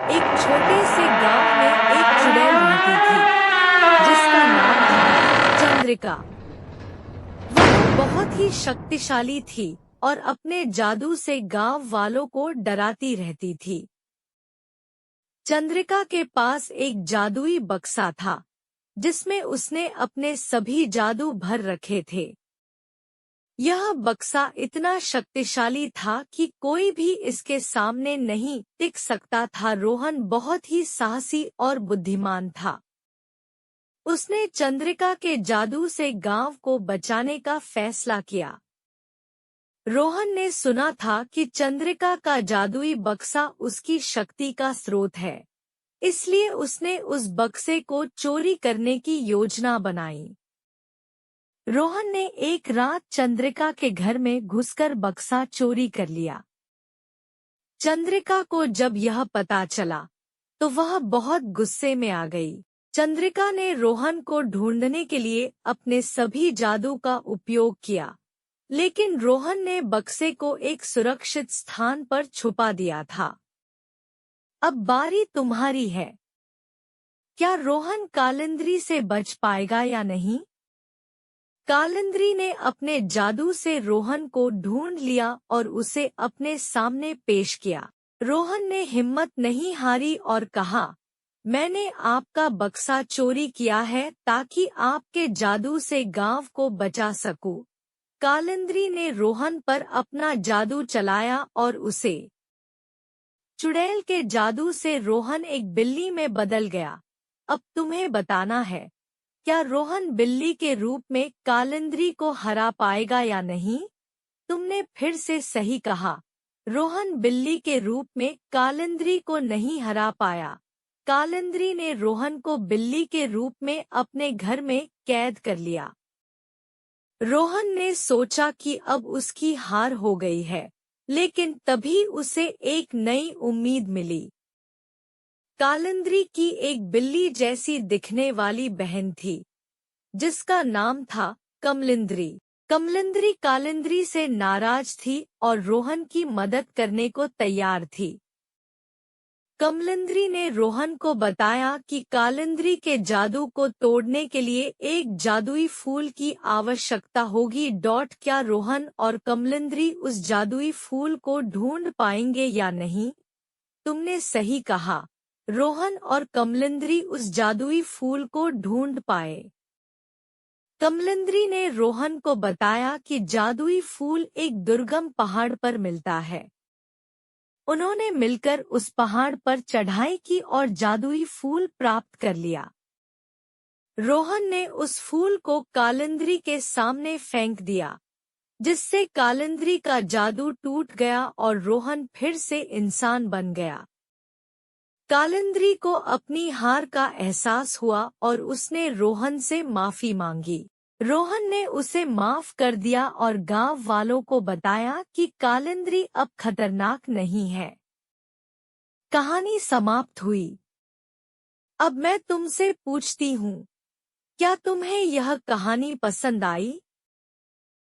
एक छोटे से गांव में एक चुड़ैल रहती थी जिसका नाम था चंद्रिका। वह बहुत ही शक्तिशाली थी और अपने जादू से गांव वालों को डराती रहती थी। चंद्रिका के पास एक जादुई बक्सा था जिसमें उसने अपने सभी जादू भर रखे थे। यह बक्सा इतना शक्तिशाली था कि कोई भी इसके सामने नहीं टिक सकता था। रोहन बहुत ही साहसी और बुद्धिमान था। उसने चंद्रिका के जादू से गांव को बचाने का फैसला किया। रोहन ने सुना था कि चंद्रिका का जादुई बक्सा उसकी शक्ति का स्रोत है, इसलिए उसने उस बक्से को चोरी करने की योजना बनाई। रोहन ने एक रात चंद्रिका के घर में घुसकर बक्सा चोरी कर लिया। चंद्रिका को जब यह पता चला तो वह बहुत गुस्से में आ गई। चंद्रिका ने रोहन को ढूंढने के लिए अपने सभी जादू का उपयोग किया, लेकिन रोहन ने बक्से को एक सुरक्षित स्थान पर छुपा दिया था। अब बारी तुम्हारी है। क्या रोहन कालिंद्री से बच पाएगा या नहीं? कालिंद्री ने अपने जादू से रोहन को ढूंढ लिया और उसे अपने सामने पेश किया। रोहन ने हिम्मत नहीं हारी और कहा, मैंने आपका बक्सा चोरी किया है ताकि आपके जादू से गांव को बचा सकूं। कालिंद्री ने रोहन पर अपना जादू चलाया और उसे चुड़ैल के जादू से रोहन एक बिल्ली में बदल गया। अब तुम्हें बताना है, क्या रोहन बिल्ली के रूप में कालिंद्री को हरा पाएगा या नहीं? तुमने फिर से सही कहा। रोहन बिल्ली के रूप में कालिंद्री को नहीं हरा पाया। कालिंद्री ने रोहन को बिल्ली के रूप में अपने घर में कैद कर लिया। रोहन ने सोचा कि अब उसकी हार हो गई है, लेकिन तभी उसे एक नई उम्मीद मिली। कालिंद्री की एक बिल्ली जैसी दिखने वाली बहन थी जिसका नाम था कमलिंद्री। कमलिंद्री कालिंद्री से नाराज थी और रोहन की मदद करने को तैयार थी। कमलिंद्री ने रोहन को बताया कि कालिंद्री के जादू को तोड़ने के लिए एक जादुई फूल की आवश्यकता होगी। क्या रोहन और कमलिंद्री उस जादुई फूल को ढूंढ पाएंगे या नहीं? तुमने सही कहा। रोहन और कमलिंद्री उस जादुई फूल को ढूंढ पाए। कमलिंद्री ने रोहन को बताया कि जादुई फूल एक दुर्गम पहाड़ पर मिलता है। उन्होंने मिलकर उस पहाड़ पर चढ़ाई की और जादुई फूल प्राप्त कर लिया। रोहन ने उस फूल को कालिंद्री के सामने फेंक दिया, जिससे कालिंद्री का जादू टूट गया और रोहन फिर से इंसान बन गया। कालिंद्री को अपनी हार का एहसास हुआ और उसने रोहन से माफी मांगी। रोहन ने उसे माफ कर दिया और गांव वालों को बताया कि कालिंद्री अब खतरनाक नहीं है। कहानी समाप्त हुई। अब मैं तुमसे पूछती हूँ, क्या तुम्हें यह कहानी पसंद आई?